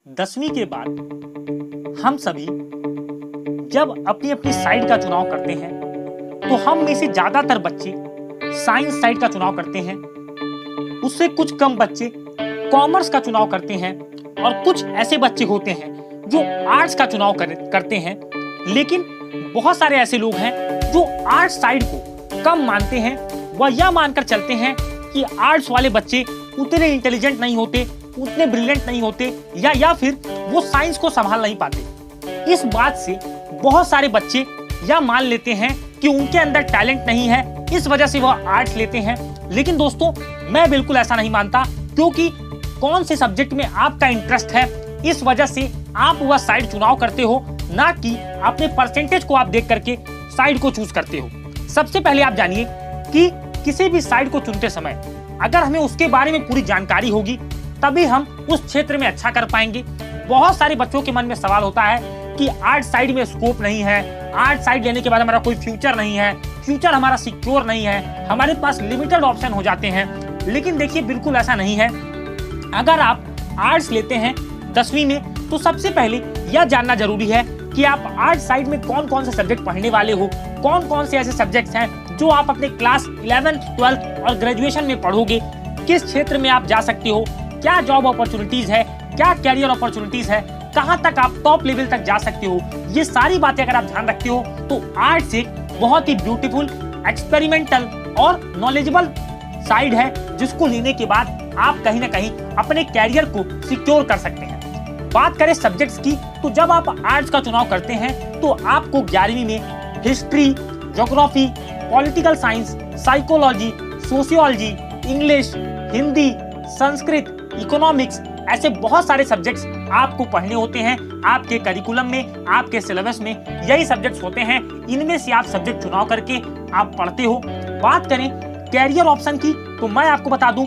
10वीं के बाद हम सभी जब अपनी अपनी साइड का चुनाव करते हैं तो हम में से ज्यादातर बच्चे साइंस साइड का चुनाव करते हैं, उससे कुछ कम बच्चे कॉमर्स का चुनाव करते हैं और कुछ ऐसे बच्चे होते हैं जो आर्ट्स का चुनाव करते हैं। लेकिन बहुत सारे ऐसे लोग हैं जो आर्ट्स साइड को कम मानते हैं, वह यह मानकर चलते हैं कि आर्ट्स वाले बच्चे उतने इंटेलिजेंट नहीं होते, उतने ब्रिलियंट नहीं होते या फिर वो साइंस को संभाल नहीं पाते। इस बात से बहुत सारे बच्चे यह मान लेते हैं कि उनके अंदर टैलेंट नहीं है, इस वजह से वह आर्ट्स लेते हैं। लेकिन दोस्तों, मैं बिल्कुल ऐसा नहीं मानता, क्योंकि कौन से सब्जेक्ट में आपका इंटरेस्ट है इस वजह से आप वह साइड चुनाव करते हो, ना कि अपने परसेंटेज को आप देख करके साइड को चूज करते हो। सबसे पहले आप जानिए कि किसी भी साइड को चुनते समय अगर हमें उसके बारे में पूरी जानकारी होगी तभी हम उस क्षेत्र में अच्छा कर पाएंगे। बहुत सारे बच्चों के मन में सवाल होता है कि आर्ट साइड में स्कोप नहीं है, आर्ट साइड लेने के बाद हमारा कोई फ्यूचर नहीं है, फ्यूचर हमारा सिक्योर नहीं है, हमारे पास लिमिटेड ऑप्शन हो जाते हैं। लेकिन देखिए, बिल्कुल ऐसा नहीं है। अगर आप आर्ट्स लेते हैं 10वीं में तो सबसे पहले यह जानना जरूरी है कि आप आर्ट साइड में कौन कौन से सब्जेक्ट पढ़ने वाले हो, कौन कौन से ऐसे सब्जेक्ट्स हैं जो आप अपने क्लास 11th, 12th और ग्रेजुएशन में पढ़ोगे, किस क्षेत्र में आप जा सकते हो, क्या जॉब अपॉर्चुनिटीज है, क्या कैरियर अपॉर्चुनिटीज है, कहां तक आप टॉप लेवल तक जा सकते हो। ये सारी बातें अगर आप ध्यान रखते हो तो आर्ट्स एक बहुत ही ब्यूटीफुल, एक्सपेरिमेंटल और नॉलेजेबल साइड है, जिसको लेने के बाद आप कहीं ना कहीं अपने कैरियर को सिक्योर कर सकते हैं। बात करें सब्जेक्ट्स की, तो जब आप आर्ट्स का चुनाव करते हैं तो आपको 11वीं में history, geography, political science, psychology, sociology, English, Hindi, Sanskrit, economics, ऐसे बहुत सारे सब्जेक्ट्स आपको पढ़ने होते हैं। आपके करिकुलम में, आपके सिलेबस में यही सब्जेक्ट्स होते हैं। इनमें से आप सब्जेक्ट चुनाव करके आप पढ़ते हो। बात करें कैरियर ऑप्शन की, तो मैं आपको बता दूं,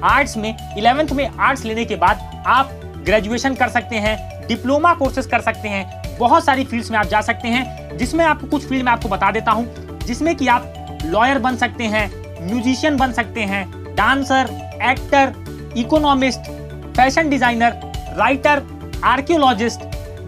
आर्ट्स में 11th में आर्ट्स लेने के बाद आप ग्रेजुएशन कर सकते हैं, डिप्लोमा कोर्सेज कर सकते हैं, बहुत सारी फील्ड्स में आप जा सकते हैं, जिसमें आपको कुछ फील्ड में आपको बता देता हूं, जिसमें कि आप लॉयर बन सकते हैं, म्यूजिशियन बन सकते हैं, dancer, actor, economist, fashion designer, writer, archaeologist,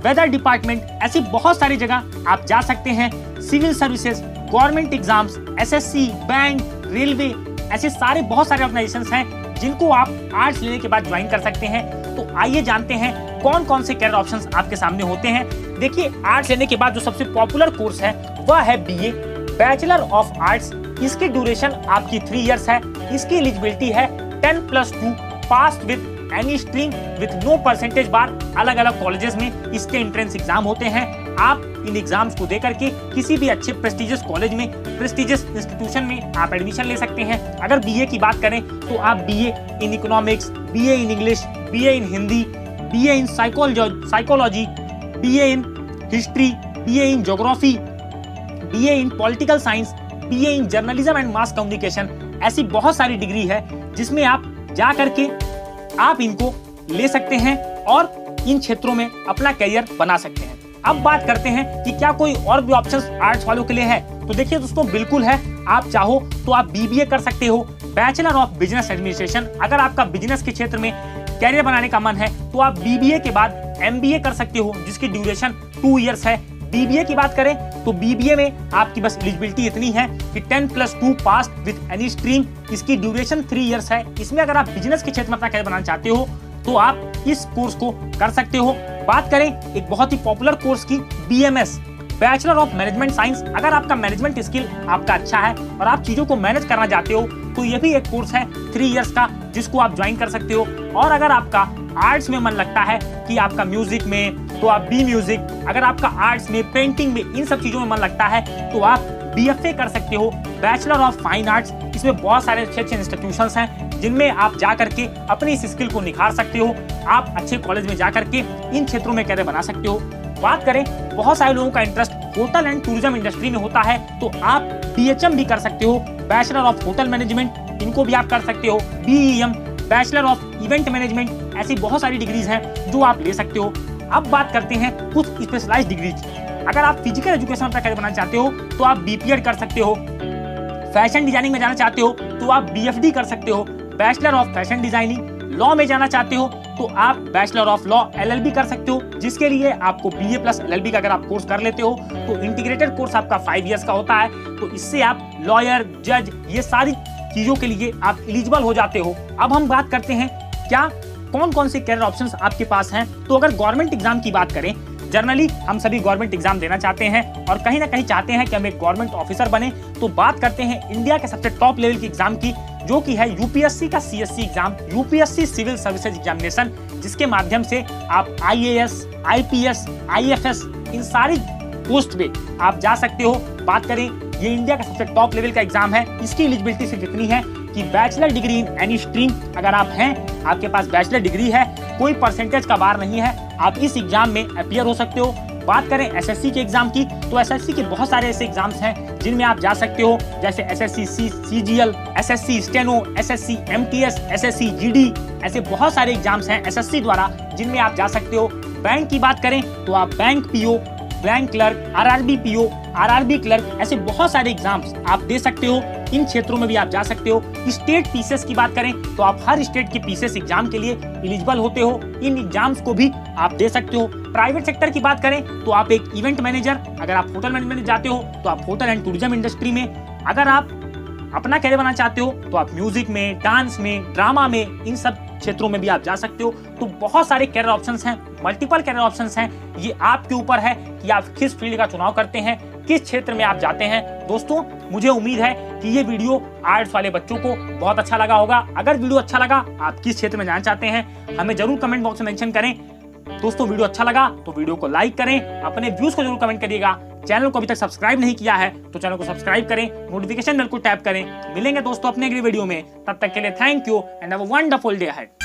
weather department, ऐसी बहुत सारी जगह आप जा सकते हैं। Civil services, government exams, SSC, bank, railway, ऐसे सारे बहुत सारे ऑर्गेनाइजेशंस हैं जिनको आप आर्ट्स लेने के बाद ज्वाइन कर सकते हैं। तो आइए जानते हैं कौन कौन से कैरियर ऑप्शंस आपके सामने होते हैं। देखिए, आर्ट्स लेने के बाद जो सबसे पॉपुलर कोर्स है वह है बीए, बैचलर ऑफ आर्ट्स। इसकी ड्यूरेशन आपकी 3 इयर्स है। इसकी एलिजिबिलिटी है 10+2 pass with any stream with no percentage bar. अलग अलग कॉलेजेस में इसके एंट्रेंस एग्जाम होते हैं। आप इन एग्जाम्स को देकर के किसी भी अच्छे प्रेस्टिजियस कॉलेज में, प्रेस्टिजियस इंस्टीट्यूशन में आप एडमिशन ले सकते हैं। अगर बीए की बात करें तो आप BA in economics, BA in English, BA in Hindi, BA in psychology, BA in history, BA in geography, BA in political science, BA in journalism and mass communication, ऐसी बहुत सारी डिग्री है जिसमें आप जा करके आप इनको ले सकते हैं और इन क्षेत्रों में अपना करियर बना सकते हैं। अब बात करते हैं कि क्या कोई और भी ऑप्शंस आर्ट्स वालों के लिए है। तो देखिए दोस्तों, बिल्कुल है। आप चाहो तो आप बीबीए कर सकते हो, बैचलर ऑफ बिजनेस एडमिनिस्ट्रेशन। अगर आपका बिजनेस के क्षेत्र में कैरियर बनाने का मन है तो आप बीबीए के बाद एमबीए कर सकते हो, जिसकी ड्यूरेशन 2 इयर्स है। बीबीए की बात करें तो बीबीए में आपकी बस एलिजिबिलिटी इतनी है कि 10+2 पास विद एनी स्ट्रीम। इसकी ड्यूरेशन 3 इयर्स है। इसमें अगर आप बिजनेस के क्षेत्र में अपना कैरियर बनाना चाहते हो तो आप इस कोर्स को कर सकते हो। बात करें एक बहुत ही पॉपुलर कोर्स की, BMS, bachelor of management science. अगर आपका मैनेजमेंट स्किल आपका अच्छा है और आप चीजों को मैनेज करना चाहते हो तो यह भी एक कोर्स है 3 इयर्स का, जिसको आप ज्वाइन कर सकते हो। और अगर आपका आर्ट्स में मन लगता है कि आपका म्यूजिक में, तो आप बी म्यूजिक। अगर आपका आर्ट्स में, पेंटिंग में, इन सब चीजों में मन लगता है तो आप बीएफए कर सकते हो, बैचलर ऑफ फाइन आर्ट्स। इसमें बहुत सारे अच्छे इंस्टीट्यूशंस हैं जिनमें आप जा करके अपनी इस स्किल को निखार सकते हो। आप अच्छे कॉलेज में जा करके इन क्षेत्रों में कैरियर बना सकते हो। बात करें, बहुत सारे लोगों का interest hotel and tourism industry में होता है तो आप बीएचएम भी कर सकते हो, बैचलर ऑफ होटल मैनेजमेंट, इनको भी आप कर सकते हो। बीईएम, बैचलर ऑफ इवेंट मैनेजमेंट, ऐसी बहुत सारी डिग्रीज हैं जो आप ले सकते हो। अब बात करते हैं कुछ स्पेशलाइज्ड डिग्रीज। अगर आप फिजिकल एजुकेशन में कैरियर बनाना चाहते हो तो आप बीपीएड कर सकते हो। फैशन डिजाइनिंग में जाना चाहते हो तो आप बीएफडी कर सकते हो, bachelor of fashion designing. Law में जाना चाहते हो तो आप बैचलर ऑफ लॉ LLB कर सकते हो, जिसके लिए आपको BA प्लस LLB का अगर आप कोर्स कर लेते हो तो इंटीग्रेटेड कोर्स आपका 5 इयर्स का होता है। तो इससे आप लॉयर, जज, ये सारी चीजों के लिए आप एलिजिबल हो जाते हो। अब हम बात करते हैं क्या कौन कौन से कैरियर ऑप्शंस आपके पास हैं। तो अगर गवर्नमेंट एग्जाम की बात करें, जनरली हम सभी गवर्नमेंट एग्जाम देना चाहते हैं और कहीं ना कहीं चाहते हैं कि हम एक गवर्नमेंट ऑफिसर बने। तो बात करते हैं इंडिया के सबसे टॉप लेवल की एग्जाम की, जो कि है यूपीएससी का CSC exam, UPSC civil services examination, जिसके माध्यम से आप IAS, IPS, IFS इन सारी पोस्ट पे आप जा सकते हो। बात करें, ये इंडिया का सबसे टॉप लेवल का एग्जाम है। इसकी एलिजिबिलिटी सिर्फ इतनी है कि bachelor degree in any stream अगर आप हैं, आपके पास बैचलर डिग्री है, कोई परसेंटेज का बार नहीं है, आप इस एग्जाम में अपीयर हो सकते हो। बात करें SSC के एग्जाम की, तो SSC के बहुत सारे ऐसे एग्जाम्स हैं जिनमें आप जा सकते हो, जैसे SSC CGL, SSC steno, SSC MTS, SSC GD, ऐसे बहुत सारे एग्जाम्स हैं SSC द्वारा जिनमें आप जा सकते हो। बैंक की बात करें तो आप bank PO, bank clerk, RRB PO, RRB clerk, ऐसे बहुत सारे एग्जाम्स आप दे सकते हो। इन क्षेत्रों में भी आप जा सकते हो। स्टेट पीसेस की बात करें तो आप हर स्टेट के पीसेस एग्जाम के लिए एलिजिबल होते हो। इन एग्जाम्स को भी आप दे सकते हो। प्राइवेट सेक्टर की बात करें तो आप एक इवेंट मैनेजर, अगर आप होटल मैनेजमेंट में जाते हो तो आप होटल एंड टूरिज्म इंडस्ट्री में, अगर आप अपना कैरियर बनाना चाहते हो तो आप म्यूजिक में, डांस में, ड्रामा में, इन सब क्षेत्रों में भी आप जा सकते हो। तो बहुत सारे कैरियर ऑप्शंस हैं, मल्टीपल कैरियर ऑप्शंस हैं। ये आपके ऊपर है कि आप किस फील्ड का चुनाव करते हैं, किस क्षेत्र में आप जाते हैं। दोस्तों, मुझे उम्मीद है कि ये वीडियो आर्ट्स वाले बच्चों को बहुत अच्छा लगा होगा। अगर वीडियो अच्छा लगा, आप किस क्षेत्र में जाना चाहते हैं, हमें जरूर कमेंट बॉक्स में मेंशन करें। दोस्तों, वीडियो अच्छा लगा तो वीडियो को लाइक करें, अपने व्यूज को जरूर कमेंट करिएगा। चैनल को अभी तक सब्सक्राइब नहीं किया है तो चैनल को सब्सक्राइब करें, नोटिफिकेशन बेल को टैप करें। मिलेंगे दोस्तों अपने अगली वीडियो में, तब तक के लिए thank you and have a wonderful day ahead.